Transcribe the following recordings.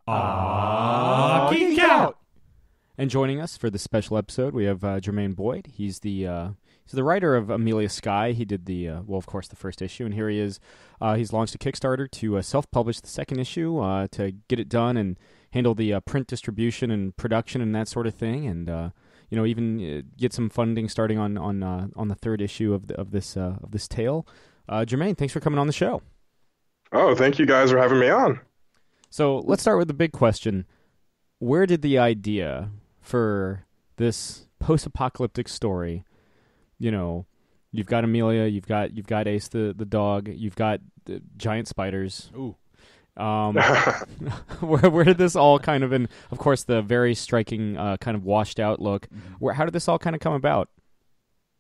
Geek Out! And joining us for this special episode, we have Jermaine Boyd. He's the writer of Amelia Sky. He did of course, the first issue, and here he is. He's launched a Kickstarter to self-publish the second issue to get it done and handle the print distribution and production and that sort of thing, and even get some funding starting on the third issue of this tale. Jermaine, thanks for coming on the show. Oh, thank you guys for having me on. So let's start with the big question. Where did the idea for this post-apocalyptic story, you've got Amelia, you've got Ace the dog, you've got the giant spiders. Ooh. Where did this all kind of, and of course the very striking kind of washed out look, how did this all kind of come about?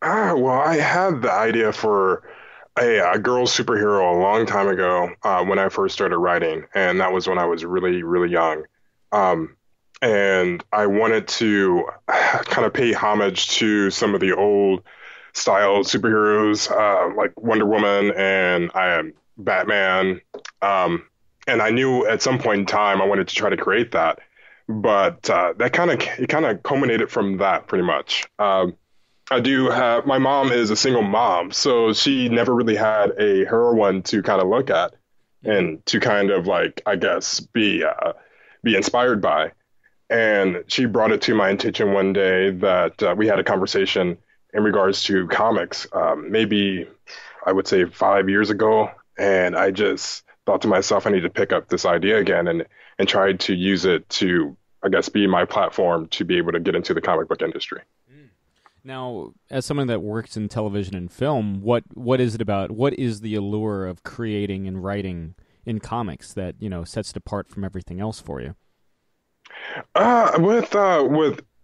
Well, I had the idea for a girl superhero a long time ago when I first started writing, and that was when I was really, really young. And I wanted to kind of pay homage to some of the old style superheroes like Wonder Woman and Batman. And I knew at some point in time I wanted to try to create that, but that kind of culminated from that pretty much. I do have, my mom is a single mom, so she never really had a heroine to kind of look at and to kind of like, I guess, be inspired by. And she brought it to my attention one day that we had a conversation in regards to comics, maybe I would say 5 years ago. And I just thought to myself, I need to pick up this idea again and tried to use it to, I guess, be my platform to be able to get into the comic book industry. Now, as someone that works in television and film, what is it about? What is the allure of creating and writing in comics that sets it apart from everything else for you? With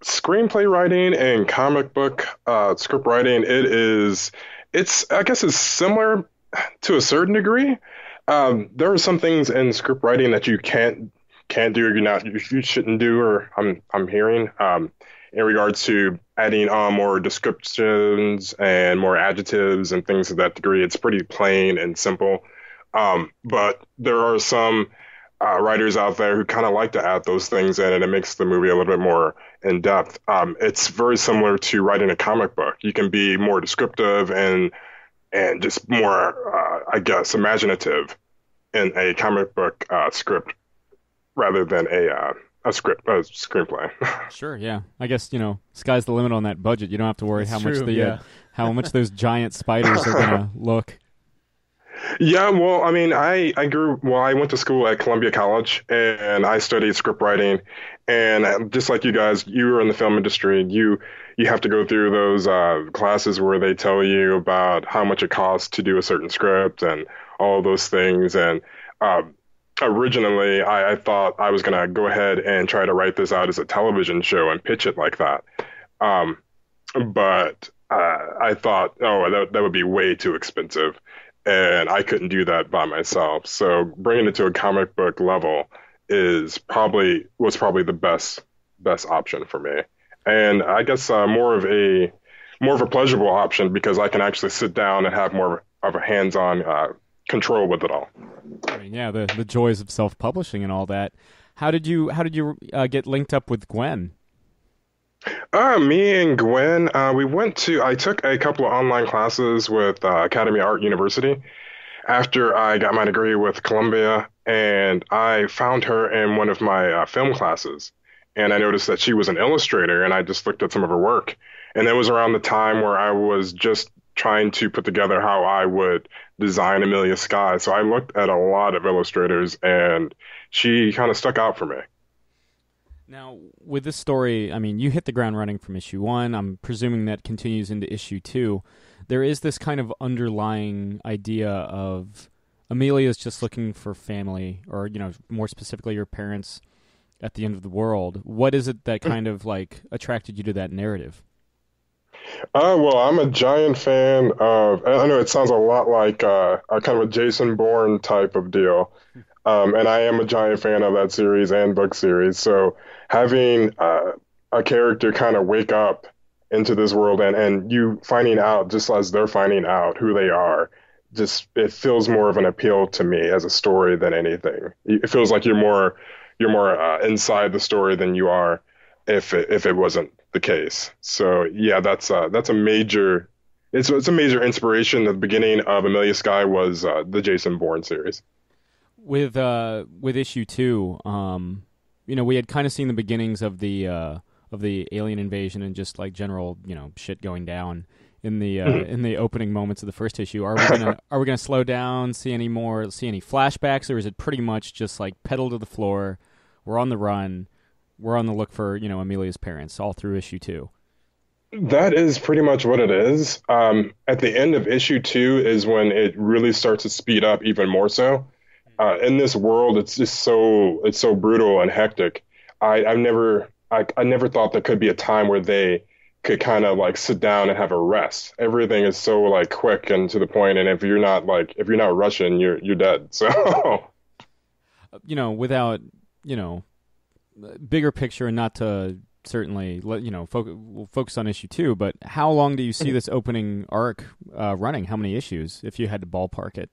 screenplay writing and comic book script writing, I guess it's similar to a certain degree. There are some things in script writing that you can't do, you shouldn't do, or I'm hearing in regards to adding on more descriptions and more adjectives and things of that degree. It's pretty plain and simple. But there are some writers out there who kind of like to add those things in, and it makes the movie a little bit more in depth. It's very similar to writing a comic book. You can be more descriptive and just more, I guess, imaginative in a comic book script rather than a screenplay. Sure, yeah. I guess sky's the limit on that budget. You don't have to worry how much those giant spiders are gonna look. Yeah, well, I mean, I went to school at Columbia College and I studied script writing, and just like you guys, you were in the film industry. You have to go through those classes where they tell you about how much it costs to do a certain script and all those things. And originally, I thought I was going to go ahead and try to write this out as a television show and pitch it like that. But I thought, that would be way too expensive, and I couldn't do that by myself. So bringing it to a comic book level was probably the best option for me. And I guess more of a pleasurable option, because I can actually sit down and have more of a hands-on control with it all. I mean, yeah, the joys of self-publishing and all that. How did you get linked up with Gwen? Me and Gwen, I took a couple of online classes with Academy Art University after I got my degree with Columbia, and I found her in one of my film classes, and I noticed that she was an illustrator, and I just looked at some of her work. And that was around the time where I was just trying to put together how I would design Amelia Sky. So I looked at a lot of illustrators, and she kind of stuck out for me. Now, with this story, I mean, you hit the ground running from issue 1. I'm presuming that continues into issue 2. There is this kind of underlying idea of Amelia's just looking for family, or, more specifically, your parents at the end of the world. What is it that kind of, attracted you to that narrative? Well, I'm a giant fan of, I know it sounds a lot like a kind of a Jason Bourne type of deal. And I am a giant fan of that series and book series. So having a character kind of wake up into this world and you finding out just as they're finding out who they are, just it feels more of an appeal to me as a story than anything. It feels like you're more you're more inside the story than you are if it wasn't the case. So yeah, that's a major it's a major inspiration. The beginning of Amelia Sky was the Jason Bourne series. With issue 2, we had kind of seen the beginnings of the alien invasion and just like general, shit going down in the opening moments of the first issue. Are we gonna slow down, see any flashbacks, or is it pretty much just like pedal to the floor? We're on the run. We're on the look for Amelia's parents all through issue 2. That is pretty much what it is. At the end of issue 2 is when it really starts to speed up even more so. In this world, it's so brutal and hectic. I never thought there could be a time where they could kind of like sit down and have a rest. Everything is so like quick and to the point, and if you're not rushing, you're dead. So without bigger picture, and not to certainly we'll focus on issue 2, but how long do you see this opening arc running? How many issues, if you had to ballpark it?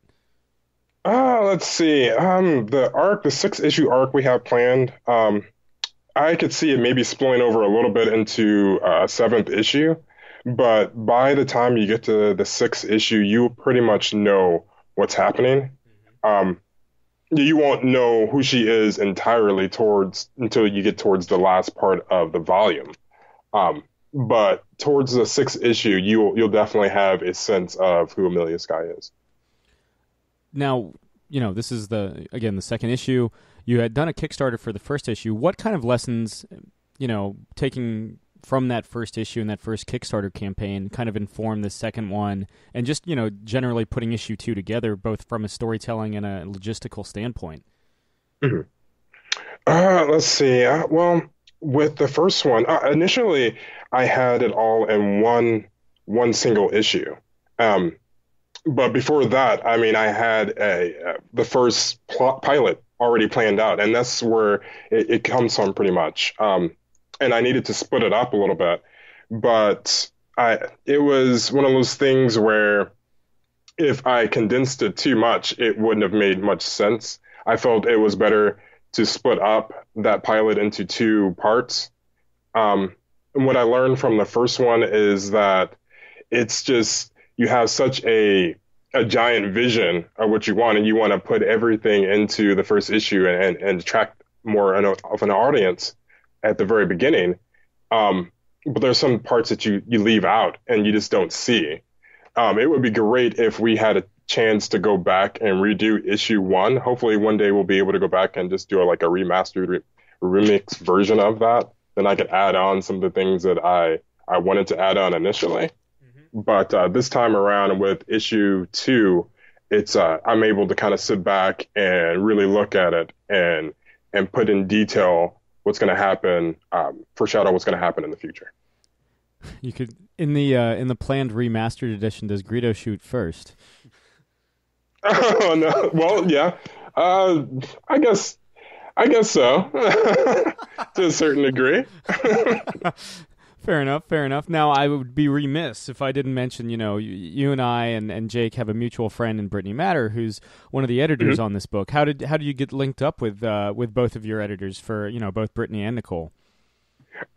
let's see. The 6 issue arc we have planned. I could see it maybe splitting over a little bit into seventh issue, but by the time you get to the sixth issue, you pretty much know what's happening. Um, you won't know who she is entirely towards until you get towards the last part of the volume. But towards the sixth issue, you'll definitely have a sense of who Amelia Sky is. Now, this is the second issue. You had done a Kickstarter for the first issue. What kind of lessons, taking from that first issue and that first Kickstarter campaign kind of informed the second one, and just, generally putting issue 2 together, both from a storytelling and a logistical standpoint? Mhm. Let's see. Well, with the first one, initially I had it all in one single issue. Um, but before that, I mean, I had the first pilot already planned out, and that's where it comes from pretty much. And I needed to split it up a little bit, but it was one of those things where if I condensed it too much, it wouldn't have made much sense. I felt it was better to split up that pilot into 2 parts. And what I learned from the first one is that it's just you have such a giant vision of what you want, and you want to put everything into the first issue and attract more of an audience at the very beginning. But there's some parts that you leave out and you just don't see. It would be great if we had a chance to go back and redo issue 1. Hopefully one day we'll be able to go back and just do like a remastered remix version of that. Then I could add on some of the things that I wanted to add on initially. But this time around with issue 2, it's I'm able to kind of sit back and really look at it and put in detail what's going to happen, foreshadow what's going to happen in the future. You could in the planned remastered edition. Does Greedo shoot first? Oh no! Well, yeah. I guess so, to a certain degree. Fair enough. Now, I would be remiss if I didn't mention, you and I and Jake have a mutual friend in Brittany Matter, who's one of the editors on this book. How did you get linked up with both of your editors for, both Brittany and Nicole?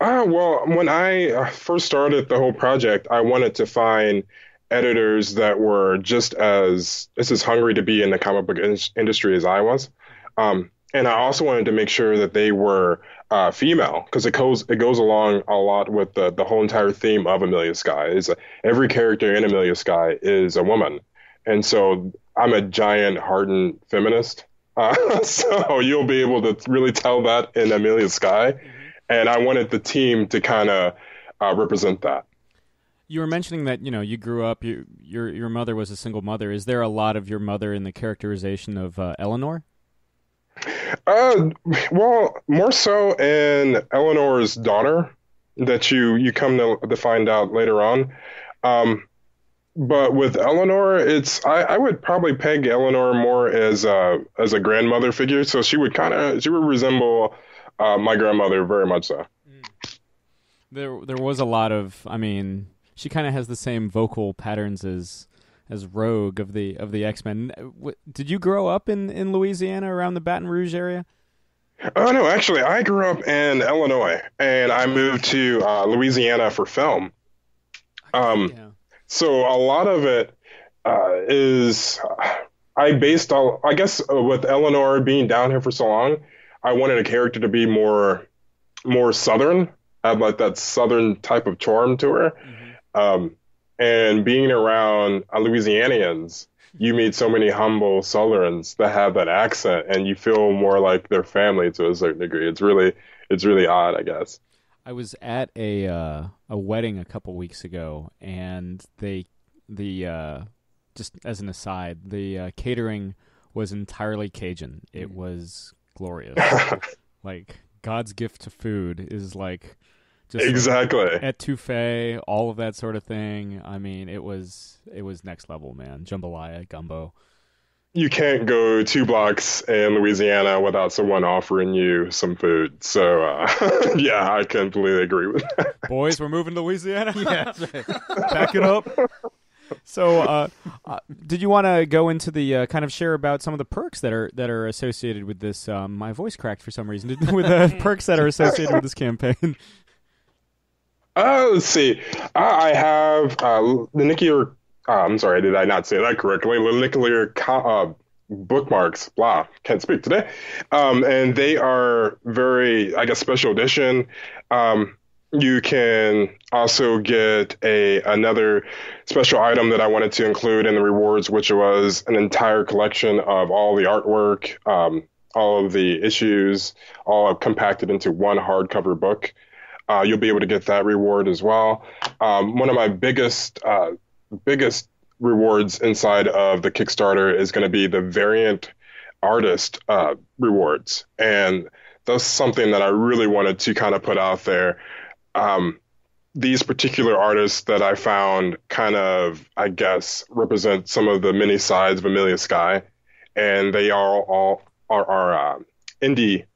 Well, when I first started the whole project, I wanted to find editors that were just as hungry to be in the comic book industry as I was. And I also wanted to make sure that they were female, because it goes along a lot with the whole entire theme of Amelia Sky. Is every character in Amelia Sky is a woman, and so I'm a giant hardened feminist. So you'll be able to really tell that in Amelia Sky, and I wanted the team to kind of represent that. You were mentioning that you grew up. Your mother was a single mother. Is there a lot of your mother in the characterization of Eleanor? Well, more so in Eleanor's daughter that you come to find out later on. But with Eleanor, I would probably peg Eleanor more as a grandmother figure. So she would resemble my grandmother very much so. There was a lot of, I mean, she kind of has the same vocal patterns as Rogue of the X-Men. Did you grow up in Louisiana around the Baton Rouge area? Oh no, actually, I grew up in Illinois, and I moved to Louisiana for film. Um, Yeah. so a lot of it is I based all, I guess, with Eleanor being down here for so long, I wanted a character to be more southern, have like that southern type of charm to her. Hmm. Um, and being around Louisianians, you meet so many humble Southerns that have that accent, and you feel more like their family to a certain degree. It's really odd, I guess. I was at a wedding a couple weeks ago, and the just as an aside, the catering was entirely Cajun. It was glorious. Like God's gift to food is like just like Exactly. etouffee, all of that sort of thing. I mean, it was next level, man. Jambalaya, gumbo. You can't go 2 blocks in Louisiana without someone offering you some food. So, yeah, I completely agree with that. Boys, we're moving to Louisiana. Yeah, that's right. Back it up. So, did you want to go into the kind of share about some of the perks that are associated with this? My voice cracked for some reason. With the perks that are associated with this campaign. Let's see. I have the nuclear. I'm sorry, did I not say that correctly? The nuclear bookmarks. Blah, can't speak today. And they are very, I guess, special edition. You can also get a another special item that I wanted to include in the rewards, which was an entire collection of all the artwork, all of the issues, all compacted into one hardcover book. You'll be able to get that reward as well. One of my biggest rewards inside of the Kickstarter is going to be the variant artist rewards, and that's something that I really wanted to kind of put out there. Um, these particular artists that I found kind of, I guess, represent some of the many sides of Amelia Sky, and they all are indie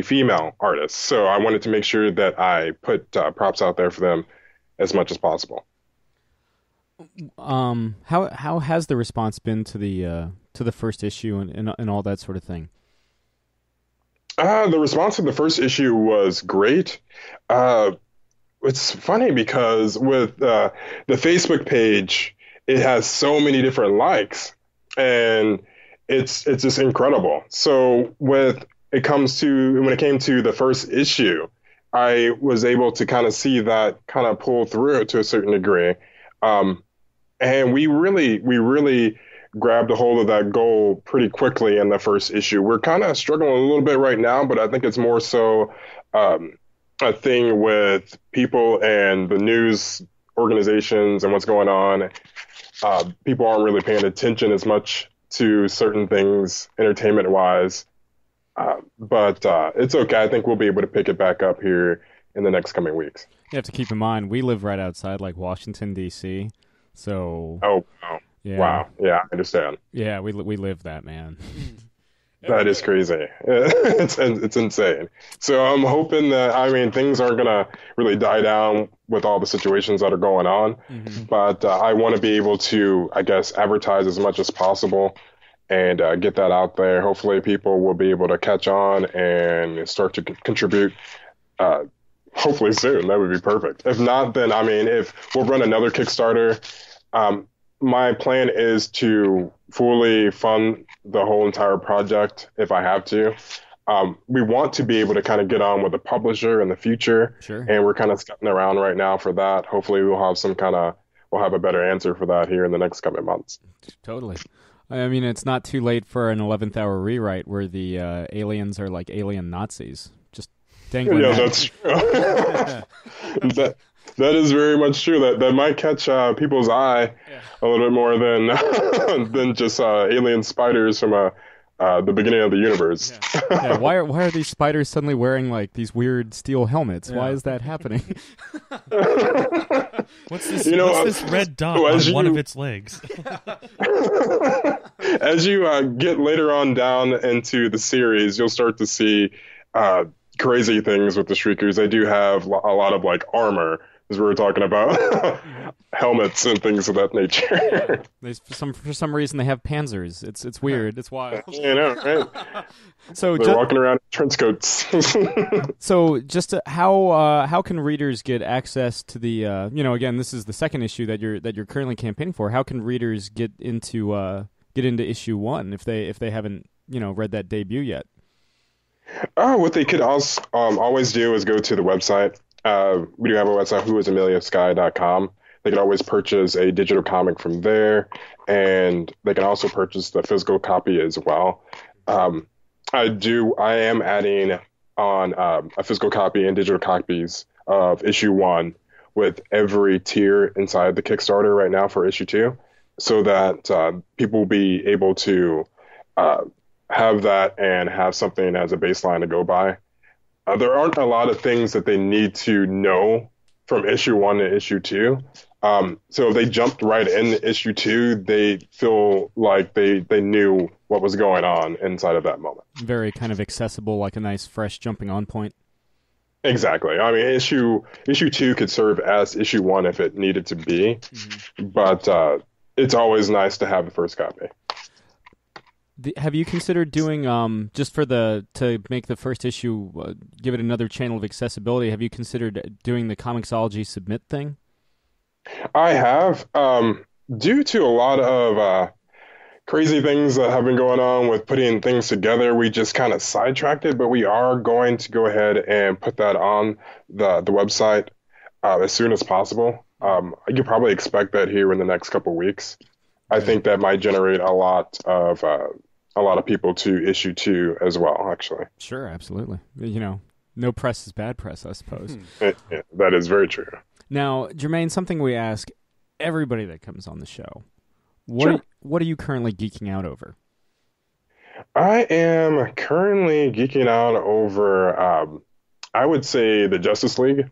female artists. So I wanted to make sure that I put props out there for them as much as possible. How has the response been to the first issue and all that sort of thing? The response to the first issue was great. Uh, it's funny because with the Facebook page, it has so many different likes, and it's just incredible. So when it came to the first issue, I was able to kind of see that kind of pull through to a certain degree. Um, and we really grabbed a hold of that goal pretty quickly in the first issue. We're kind of struggling a little bit right now, but I think it's more so um, a thing with people and the news organizations and what's going on. People aren't really paying attention as much to certain things entertainment wise. But it's okay. I think we'll be able to pick it back up here in the next coming weeks. You have to keep in mind we live right outside like Washington D.C. So Oh, wow. yeah, Wow. Yeah, I understand. yeah, we live that, man. That is crazy. It's insane. So I'm hoping that, I mean, things aren't gonna really die down with all the situations that are going on, Hmm. but I want to be able to, I guess, advertise as much as possible and get that out there. Hopefully, people will be able to catch on and start to contribute. Uh, Hopefully soon. That would be perfect. If not, then I mean, if we'll run another Kickstarter, um, my plan is to fully fund the whole entire project if I have to. We want to be able to kind of get on with the publisher in the future, Sure, and we're kind of scouting around right now for that. Hopefully, we'll have a better answer for that here in the next coming months. totally. I mean, it's not too late for an 11th hour rewrite where the aliens are like alien Nazis, just dangling. Yeah, that. that's true. that that is very much true. That might catch people's eye Yeah. a little bit more than than just alien spiders from the beginning of the universe. Yeah. Yeah, why are these spiders suddenly wearing like these weird steel helmets? Why Yeah. is that happening? What's this? You know, What's this red dot as on one you- of its legs? As you get later on down into the series, you'll start to see crazy things with the Shriekers. They do have a lot of like armor as we were talking about helmets and things of that Yeah. nature. For some reason they have panzers. It's weird. It's wild. You know, right? So They're walking around in trench coats. How can readers get access to the again, this is the second issue that you're currently campaigning for. How can readers get into issue 1 if they haven't read that debut yet? What they could also always do is go to the website. We do have a website, whoisameliasky.com. They can always purchase a digital comic from there, and they can also purchase the physical copy as well. I am adding on a physical copy and digital copies of issue 1 with every tier inside the Kickstarter right now for issue 2, so that people will be able to have that and have something as a baseline to go by. There aren't a lot of things that they need to know from issue 1 to issue 2. So if they jumped right into issue 2, they feel like they knew what was going on inside of that moment. Very kind of accessible, like a nice fresh jumping on point. Exactly. I mean, issue 2 could serve as issue 1 if it needed to be, but it's always nice to have the first copy. Have you considered doing just to make the first issue give it another channel of accessibility? Have you considered doing the Comixology submit thing? I have, due to a lot of crazy things that have been going on with putting things together. We just kind of sidetracked it, but we are going to go ahead and put that on the website as soon as possible. You could probably expect that here in the next couple of weeks. I think that might generate a lot of people to issue 2 as well, actually. Sure, absolutely. No press is bad press, I suppose. Yeah, that is very true. Now, Jermaine, something we ask everybody that comes on the show. Sure. What are you currently geeking out over? I am currently geeking out over, I would say, the Justice League.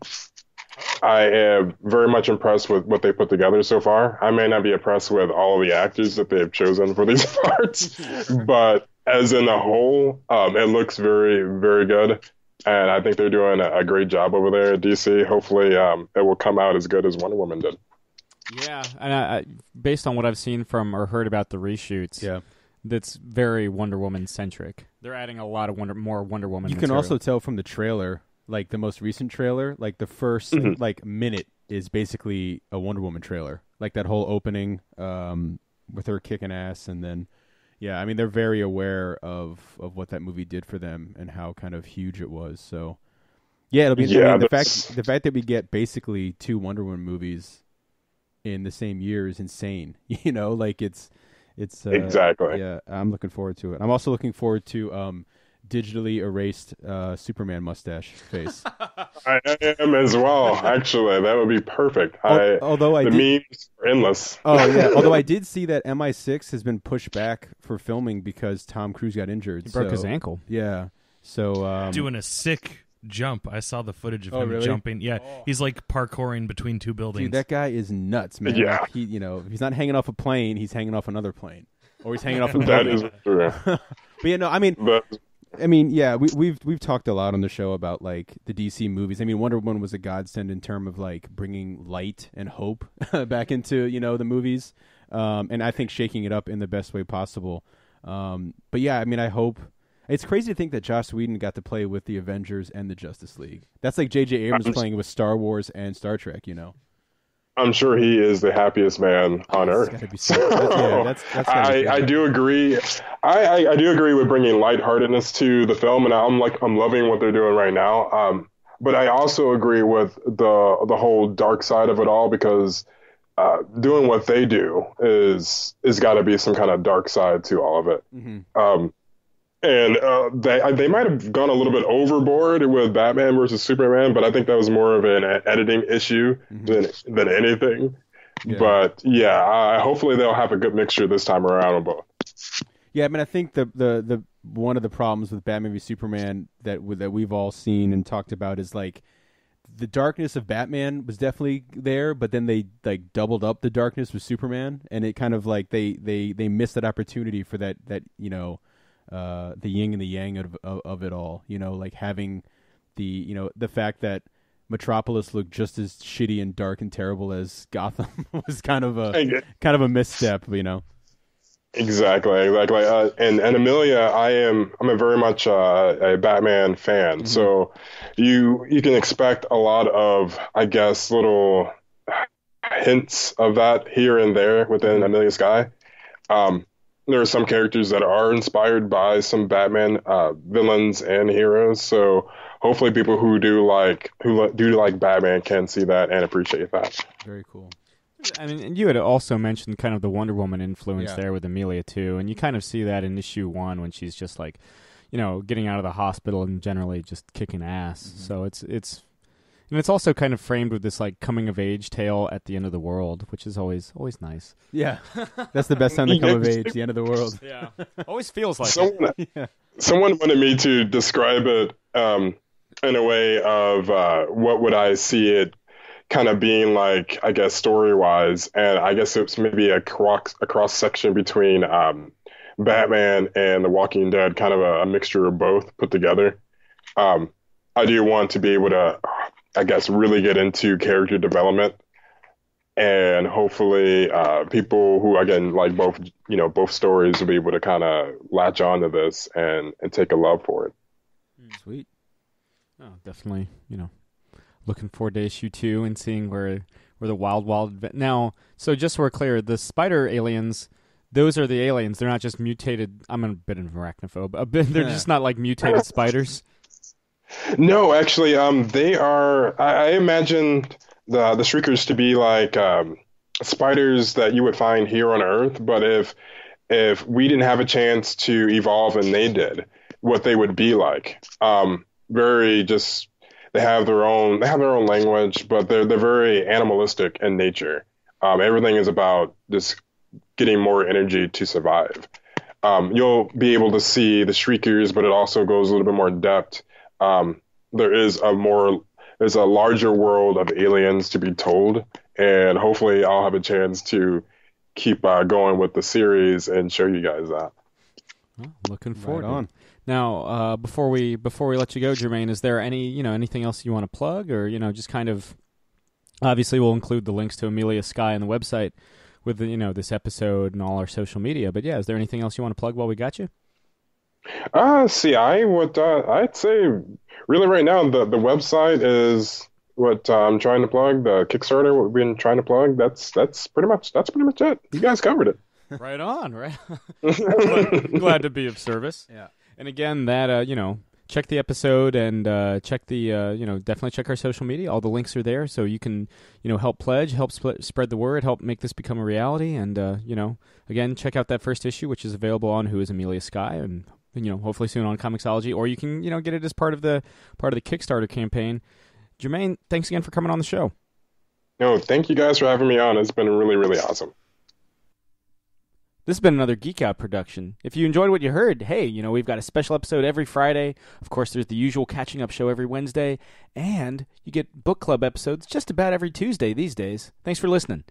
I am very much impressed with what they put together so far. I may not be impressed with all of the actors that they've chosen for these parts, but as in a whole, it looks very, very good. And I think they're doing a great job over there at DC. Hopefully, it will come out as good as Wonder Woman did. Yeah, and based on what I've seen from or heard about the reshoots, that's very Wonder Woman centric. They're adding a lot of more Wonder Woman. You can also tell from the trailer, like the most recent trailer, like the first like minute is basically a Wonder Woman trailer. Like that whole opening with her kicking ass, and then I mean they're very aware of what that movie did for them and how kind of huge it was. So it'll be the fact that we get basically 2 Wonder Woman movies in the same year is insane. Like it's exactly. Yeah, I'm looking forward to it. I'm also looking forward to digitally erased Superman mustache face. I am as well. Actually, that would be perfect. The memes are endless. Oh yeah. Although I did see that MI6 has been pushed back for filming because Tom Cruise got injured. He broke his ankle. Yeah. So doing a sick jump. I saw the footage of him really? jumping. Yeah, he's like parkouring between 2 buildings. Dude, that guy is nuts, man. Yeah. Like, if he's not hanging off a plane, he's hanging off another plane, or he's hanging off a That building. is true. But we've talked a lot on the show about like the DC movies. I mean, Wonder Woman was a godsend in terms of like bringing light and hope back into the movies, and I think shaking it up in the best way possible. But yeah, I mean, I hope. It's crazy to think that Joss Whedon got to play with the Avengers and the Justice League. That's like J.J. Abrams playing with Star Wars and Star Trek. I'm sure he is the happiest man on earth. I do agree. I do agree with bringing lightheartedness to the film, and I'm loving what they're doing right now. But I also agree with the whole dark side of it all, because doing what they do is got to be some kind of dark side to all of it. Mm-hmm. And they might have gone a little bit overboard with Batman versus Superman, but I think that was more of an editing issue than anything. Yeah. But hopefully they'll have a good mixture this time around on both. Yeah, I mean, I think the one of the problems with Batman v Superman that we've all seen and talked about is like the darkness of Batman was definitely there, but then they like doubled up the darkness with Superman, and it kind of like they missed that opportunity for that the yin and the yang of it all, like having the fact that Metropolis looked just as shitty and dark and terrible as Gotham was kind of a misstep, you know. Exactly. And Amelia, I'm a very much a Batman fan, so you can expect a lot of, I guess, little hints of that here and there within Amelia Sky. There are some characters that are inspired by some Batman villains and heroes, so hopefully people who do like Batman can see that and appreciate that. Very cool. I mean, and you had also mentioned kind of the Wonder Woman influence there with Amelia too, and you kind of see that in issue 1 when she's just like, getting out of the hospital and generally just kicking ass. So it's also kind of framed with this like coming of age tale at the end of the world, which is always nice. Yeah, that's the best time to come of age, the end of the world. Yeah, always feels like someone wanted me to describe it in a way of what would I see it kind of being like, I guess, story-wise, and I guess it's maybe a cross-section between Batman and The Walking Dead, kind of a mixture of both put together. I do want to be able to, I guess, really get into character development, and hopefully people who, again, like both stories will be able to kind of latch onto this and take a love for it. Sweet. Oh, definitely, looking forward to issue 2 and seeing where the wild now. So just so we're clear, the spider aliens, those are the aliens. They're not just mutated. I'm a bit of an arachnophobe. They're just not like mutated spiders. No, actually, they are. I imagined the Shriekers to be like spiders that you would find here on Earth. But if we didn't have a chance to evolve and they did, what they would be like. Very just. They have their own language, but they're very animalistic in nature. Everything is about just getting more energy to survive. You'll be able to see the Shriekers, but it also goes a little bit more in depth. There's a larger world of aliens to be told, and hopefully I'll have a chance to keep going with the series and show you guys that. Well, looking forward to it. Now, before we let you go, Jermaine, is there anything else you want to plug, or just kind of? Obviously, we'll include the links to Amelia Sky on the website with this episode and all our social media. But yeah, is there anything else you want to plug while we got you? I'd say really right now the website is what I'm trying to plug. The Kickstarter, what we've been trying to plug. That's pretty much it. You guys covered it. Right on, right. Glad to be of service. Yeah. And again, that check the episode and check the definitely check our social media. All the links are there, so you can help pledge, help spread the word, help make this become a reality. And again, check out that first issue, which is available on Who is Amelia Sky, and hopefully soon on Comixology, or you can get it as part of the Kickstarter campaign. Jermaine, thanks again for coming on the show. No, thank you guys for having me on. It's been really, really awesome. This has been another Geek Out production. If you enjoyed what you heard, hey, we've got a special episode every Friday. Of course, there's the usual catching up show every Wednesday, and you get book club episodes just about every Tuesday these days. Thanks for listening.